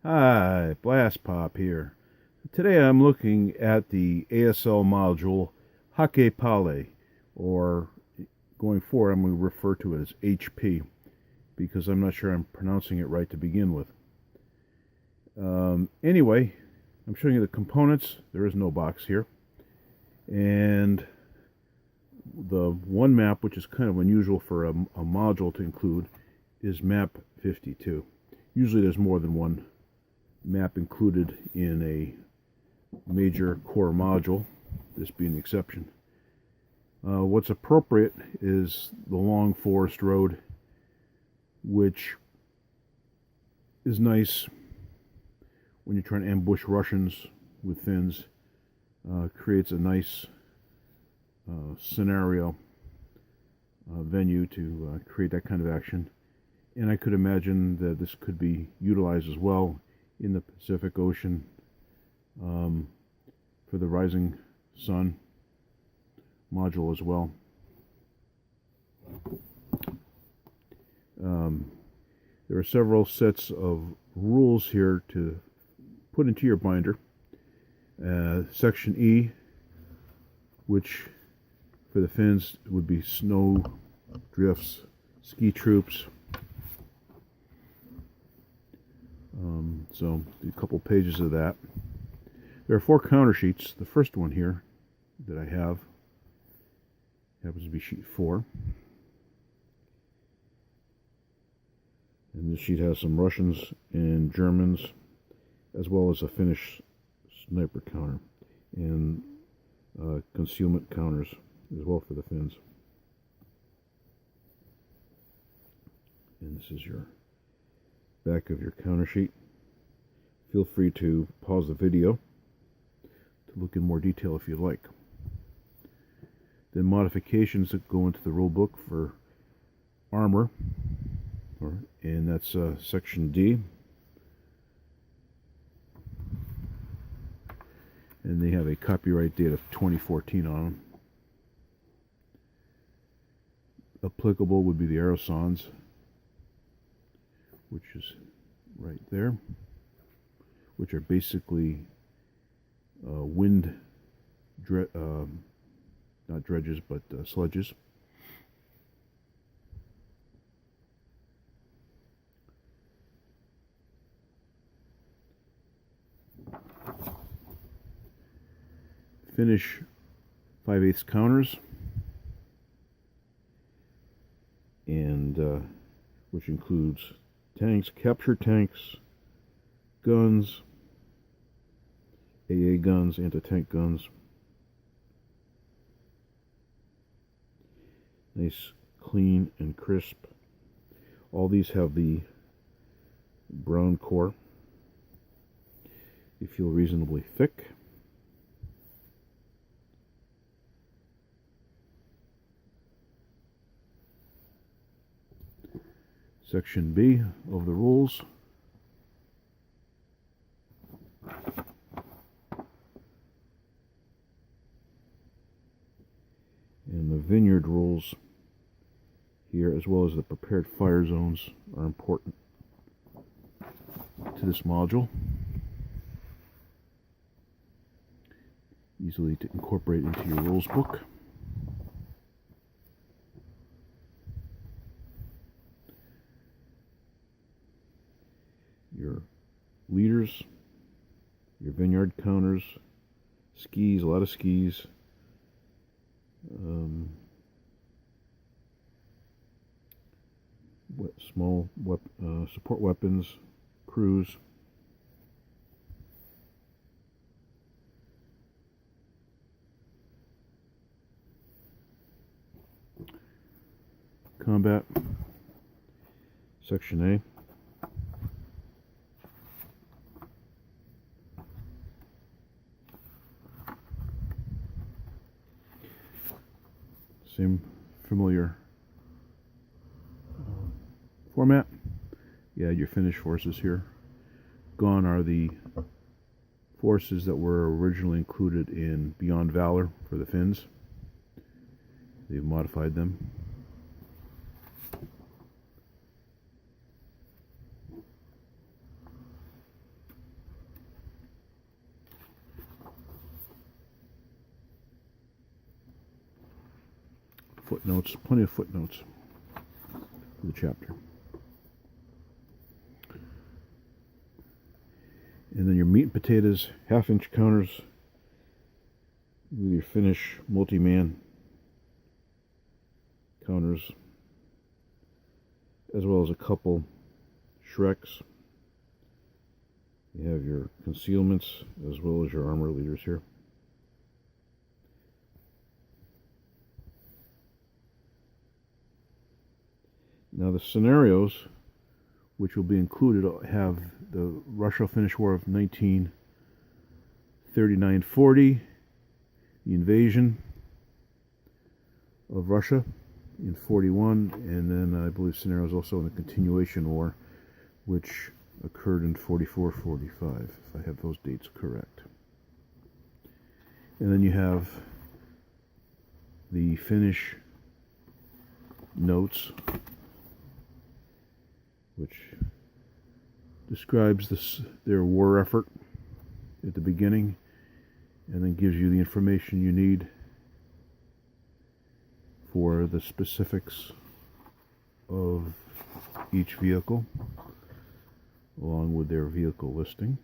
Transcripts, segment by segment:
Hi, Blastpop here. Today I'm looking at the ASL module Hakkaa Paalle, or going forward I'm going to refer to it as HP because I'm not sure I'm pronouncing it right to begin with. Anyway, I'm showing you the components. There is no box here. And the one map, which is kind of unusual for a module to include, is map 52. Usually there's more than one map included in a major core module, this being the exception. What's appropriate is the long forest road, which is nice when you're trying to ambush Russians with Finns. Creates a nice scenario venue to create that kind of action. And I could imagine that this could be utilized as well in the Pacific Ocean for the Rising Sun module as well. There are several sets of rules here to put into your binder. Section E, which for the Finns would be snow drifts, ski troops. So a couple pages of that. There are 4 counter sheets. The first one here that I have happens to be sheet 4. And this sheet has some Russians and Germans, as well as a Finnish sniper counter and concealment counters as well for the Finns. And this is your back of your counter sheet. Feel free to pause the video to look in more detail if you'd like. Then modifications that go into the rule book for armor, and that's section D. And they have a copyright date of 2014 on them. Applicable would be the aerosons, which is right there, which are basically wind, not dredges, but sledges. Finnish 5/8 counters, and which includes tanks, capture tanks, guns, AA guns, anti-tank guns. Nice, clean, and crisp. All these have the brown core. They feel reasonably thick. Section B of the rules. And the vineyard rules here, as well as the prepared fire zones, are important to this module. Easily to incorporate into your rules book. Your leaders, your vineyard counters, skis, a lot of skis, small support weapons, crews, combat, section A. Same familiar format. Yeah, your Finnish forces here. Gone are the forces that were originally included in Beyond Valor for the Finns. They've modified them. footnotes, plenty of footnotes for the chapter. And then your meat and potatoes, half-inch counters with your Finnish multi-man counters, as well as a couple Shreks. You have your concealments as well as your armor leaders here. Now the scenarios, which will be included, have the Russo-Finnish War of 1939-40, the invasion of Russia in 41, and then I believe scenarios also in the continuation war, which occurred in 44-45, if I have those dates correct. And then you have the Finnish notes, which describes their war effort at the beginning, and then gives you the information you need for the specifics of each vehicle, along with their vehicle listing.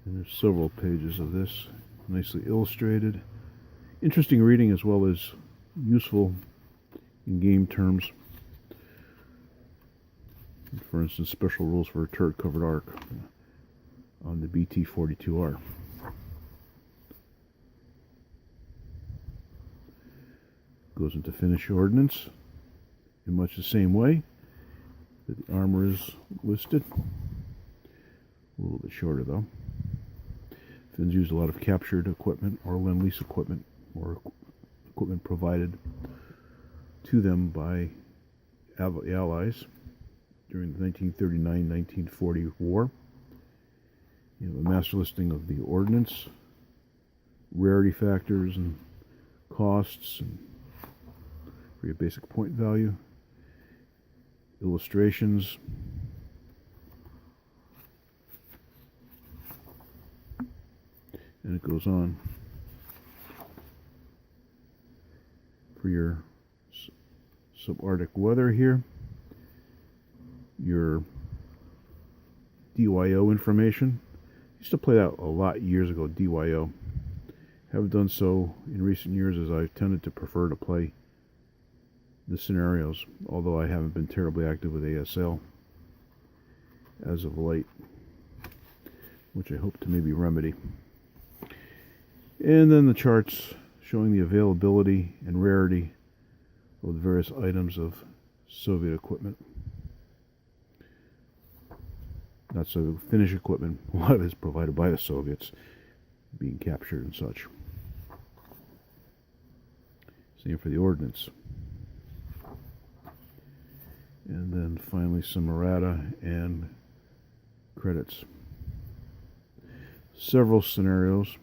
And there's several pages of this, nicely illustrated. Interesting reading as well as useful in game terms. For instance, special rules for a turret-covered arc on the BT-42R. Goes into Finnish ordnance in much the same way that the armor is listed. A little bit shorter though. Finns use a lot of captured equipment or lend-lease equipment, or equipment provided to them by the Allies during the 1939-1940 war. You have a master listing of the ordnance, rarity factors and costs, and for your basic point value, illustrations, and it goes on for your subarctic weather here, your DYO information. Used to play that a lot years ago, DYO. Haven't done so in recent years, as I've tended to prefer to play the scenarios, although I haven't been terribly active with ASL as of late, which I hope to maybe remedy. And then the charts showing the availability and rarity of the various items of Soviet equipment. Not so Finnish equipment, a lot of it is provided by the Soviets, being captured and such. Same for the ordnance. And then finally some errata and credits. Several scenarios.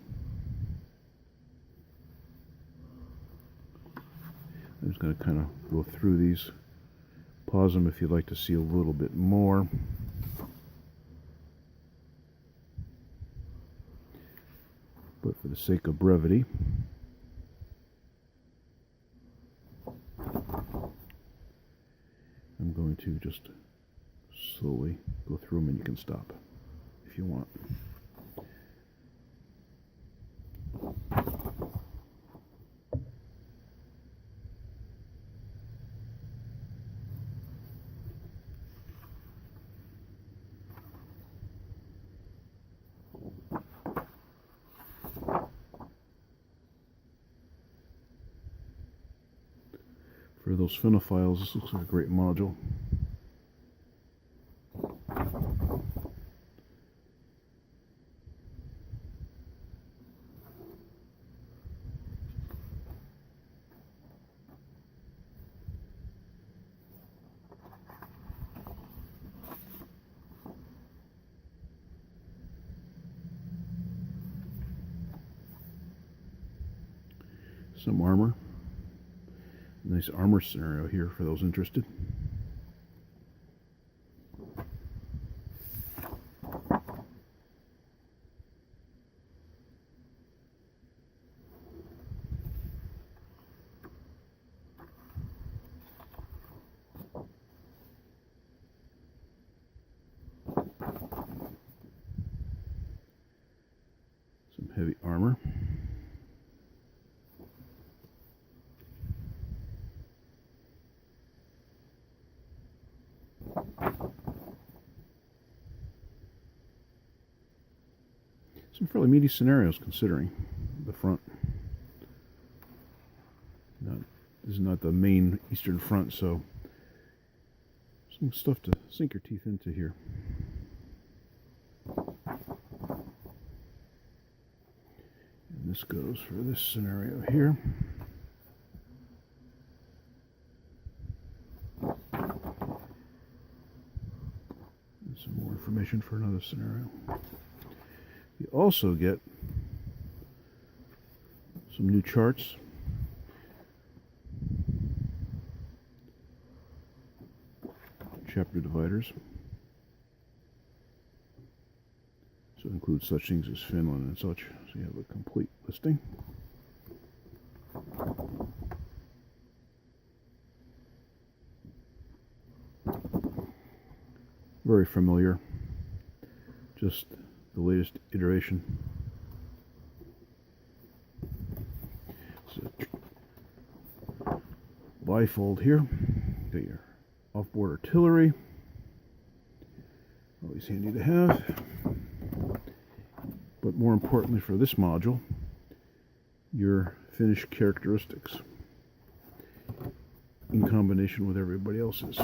I'm just going to kind of go through these. Pause them if you'd like to see a little bit more. But for the sake of brevity, I'm going to just slowly go through them, and you can stop if you want. For those Finophiles, this looks like a great module. Some armor. Nice armor scenario here for those interested. Some fairly meaty scenarios considering the front. This is not the main Eastern Front, so some stuff to sink your teeth into here. And this goes for this scenario here. And some more information for another scenario. You also get some new charts. Chapter dividers. So it includes such things as Finland and such. So you have a complete listing. Very familiar. Just the latest iteration. So bifold here. Got your off-board artillery. Always handy to have. But more importantly for this module, your Finnish characteristics in combination with everybody else's.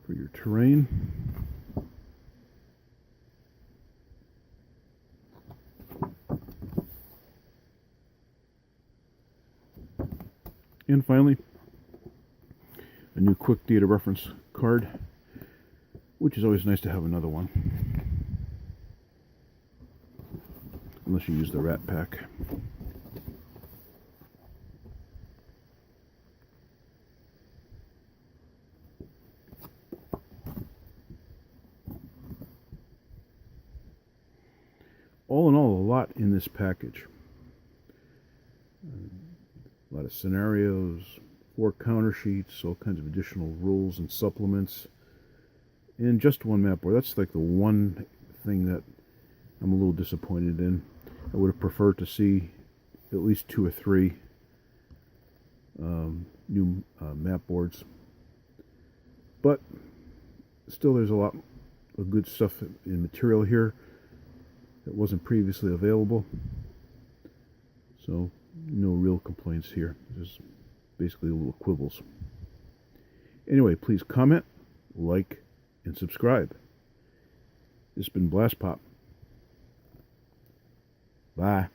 For your terrain, and finally, a new quick data reference card, which is always nice to have another one. Unless you use the Rat Pack. All in all, a lot in this package. A lot of scenarios, 4 counter sheets, all kinds of additional rules and supplements, and just one map board. That's like the one thing that I'm a little disappointed in. I would have preferred to see at least 2 or 3 new map boards. But still, there's a lot of good stuff in material here that wasn't previously available. So no real complaints here. Just basically little quibbles. Anyway, please comment, like, and subscribe. This has been Blastpop. Bye.